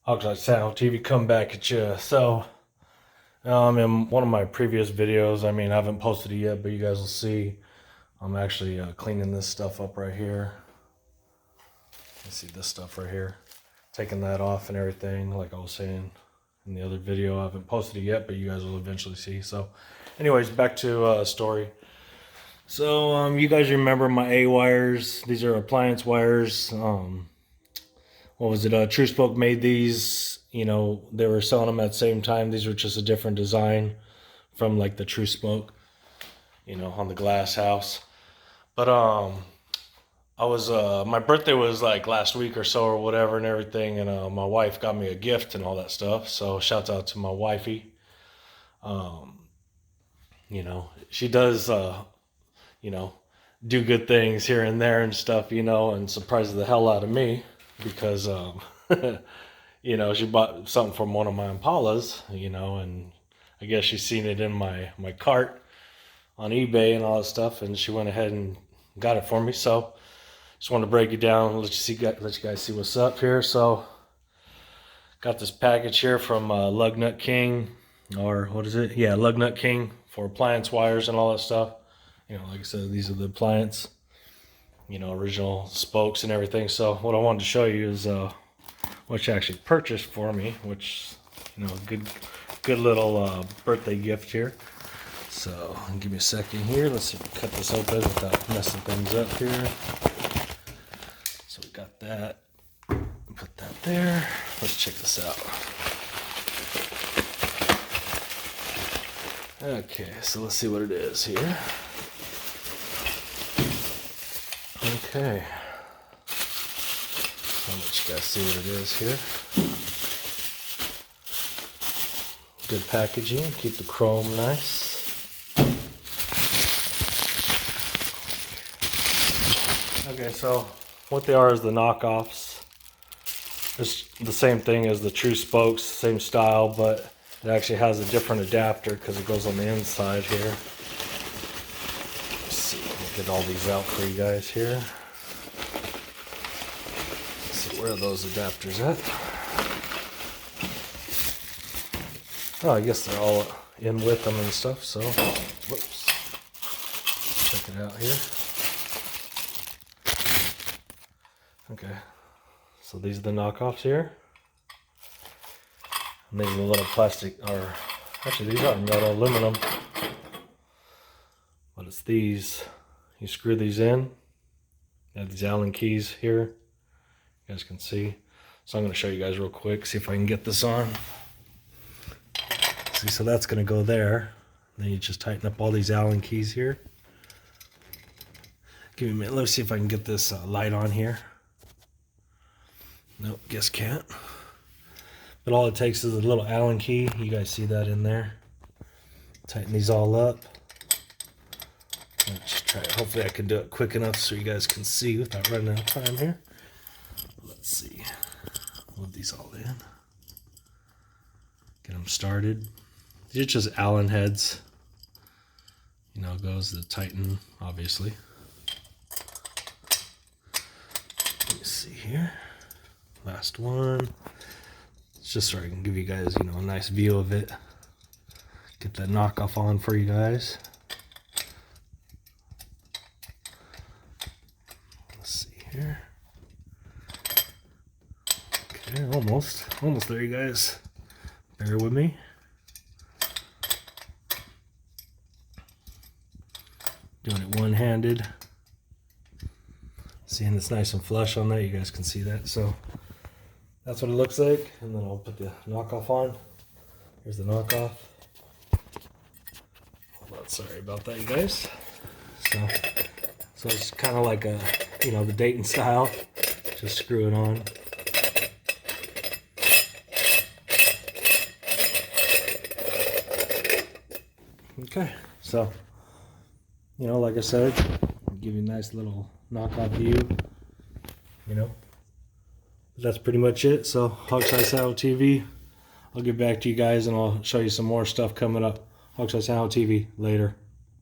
Oxide Sound TV come back at you. So, in one of my previous videos, I mean, I haven't posted it yet, but you guys will see. I'm actually cleaning this stuff up right here. You see this stuff right here. Taking that off and everything, like I was saying in the other video. I haven't posted it yet, but you guys will eventually see. So, anyways, back to story. So, you guys remember my A wires? These are appliance wires. What was it? True Spoke made these. You know, they were selling them at the same time. These were just a different design from like the True Spoke, you know, on the glass house. But I was my birthday was like last week or so or whatever and everything, and my wife got me a gift and all that stuff. So shout out to my wifey. You know, she does you know, do good things here and there and stuff, you know, and surprises the hell out of me because you know, she bought something from one of my Impalas, you know, and I guess she's seen it in my cart on eBay and all that stuff, and she went ahead and got it for me. So just want to break it down, let you guys see what's up here. So got this package here from Lugnut King, or what is it? Yeah, Lugnut King, for appliance wires and all that stuff. You know, like I said, these are the appliance, you know, original spokes and everything. So what I wanted to show you is what she actually purchased for me, which, you know, good little birthday gift here. So give me a second here. Let's see if we can cut this open without messing things up here. So we got that. Put that there. Let's check this out. Okay, so let's see what it is here. Okay. I'll let you guys see what it is here. Good packaging. Keep the chrome nice. Okay, so what they are is the knockoffs. It's the same thing as the True Spokes, same style, but it actually has a different adapter because it goes on the inside here. Let's see, I'll get all these out for you guys here. Let's see, where are those adapters at? Oh, I guess they're all in with them and stuff, so whoops. Check it out here. Okay, so these are the knockoffs here. And these are the little plastic, or actually these are metal aluminum. But it's these, you screw these in. You have these Allen keys here. You guys can see. So I'm going to show you guys real quick, see if I can get this on. See, so that's going to go there. Then you just tighten up all these Allen keys here. Give me a minute, let me see if I can get this light on here. Nope, guess can't. But all it takes is a little Allen key. You guys see that in there. Tighten these all up. Let's just try it. Hopefully I can do it quick enough so you guys can see without running out of time here. Let's see. Move these all in. Get them started. These are just Allen heads. You know, goes to tighten, obviously. Let me see here. Last one. It's just so I can give you guys, you know, a nice view of it. Get that knockoff on for you guys. Let's see here. Okay, almost there, you guys. Bear with me. Doing it one-handed. Seeing it's nice and flush on that, you guys can see that. So that's what it looks like, and then I'll put the knockoff on. Here's the knockoff. Hold on, sorry about that, you guys. So it's kind of like a, you know, the Dayton style. Just screw it on. Okay, so, you know, like I said, I'll give you a nice little knockoff view, you know. That's pretty much it. So Hogside Saddle TV, I'll get back to you guys and I'll show you some more stuff coming up. Hogside Saddle TV later.